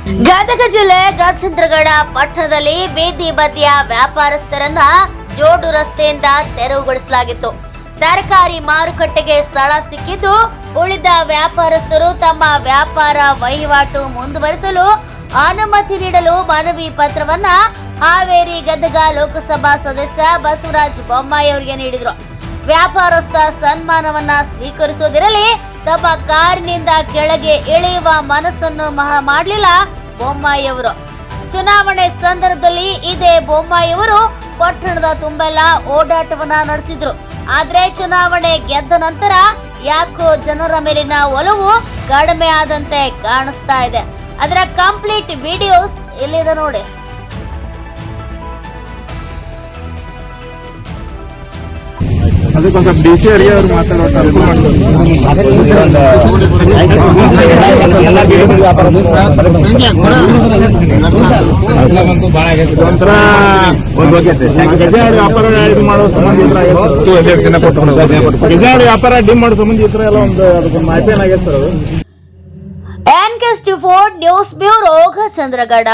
ಗದಗ ಜಿಲ್ಲೆ ಗಜೇಂದ್ರಗಡ ಪಟ್ಟಣದಲ್ಲಿ ಬೀದಿ ಬದಿಯ ವ್ಯಾಪಾರಸ್ಥರನ್ನ ಜೋಡು ರಸ್ತೆಯಿಂದ ತೆರವುಗೊಳಿಸಲಾಗಿತ್ತು. ತರಕಾರಿ ಮಾರುಕಟ್ಟೆಗೆ ಸ್ಥಳ ಸಿಕ್ಕಿದ್ದು ಉಳಿದ ವ್ಯಾಪಾರಸ್ಥರು ತಮ್ಮ ವ್ಯಾಪಾರ ವಹಿವಾಟು ಮುಂದುವರಿಸಲು ಅನುಮತಿ ನೀಡಲು ಮನವಿ ಪತ್ರವನ್ನ ಹಾವೇರಿ ಗದಗ ಲೋಕಸಭಾ ಸದಸ್ಯ ಬಸವರಾಜ ಬೊಮ್ಮಾಯಿ ಅವರಿಗೆ ನೀಡಿದರು. ವ್ಯಾಪಾರಸ್ಥ ಸನ್ಮಾನವನ್ನ ಸ್ವೀಕರಿಸುವುದಿರಲಿ, ತಮ್ಮ ಕಾರಿನಿಂದ ಕೆಳಗೆ ಇಳಿಯುವ ಮನಸ್ಸನ್ನು ಮಾಡಲಿಲ್ಲ ಬೊಮ್ಮಾಯಿ ಅವರು. ಚುನಾವಣೆ ಸಂದರ್ಭದಲ್ಲಿ ಇದೇ ಬೊಮ್ಮಾಯಿ ಅವರು ಪಟ್ಟಣದ ತುಂಬೆಲ್ಲ ಓಡಾಟವನ್ನ ನಡೆಸಿದ್ರು. ಆದ್ರೆ ಚುನಾವಣೆ ಗೆದ್ದ ನಂತರ ಯಾಕೋ ಜನರ ಮೇಲಿನ ಒಲವು ಕಡಿಮೆ ಆದಂತೆ ಕಾಣಿಸ್ತಾ ಇದೆ. ಅದರ ಕಂಪ್ಲೀಟ್ ವಿಡಿಯೋಸ್ ಇಲ್ಲಿದೆ ನೋಡಿ. ಅದಕ್ಕೊಂದು ಡಿಸಿ ಅವರಿಗೆ ಅವರು ವ್ಯಾಪಾರ ಇದು ಮಾಡೋ ಸಂಬಂಧ ವ್ಯಾಪಾರ ಡಿಮ್ ಮಾಡೋ ಸಂಬಂಧ ಇದ್ರೆ ಎಲ್ಲ ಒಂದು ಅದಕ್ಕೊಂದು ಮಾಹಿತಿ ಏನಾಗೈತೆ sir. NK St4 news bureau Gajendragad.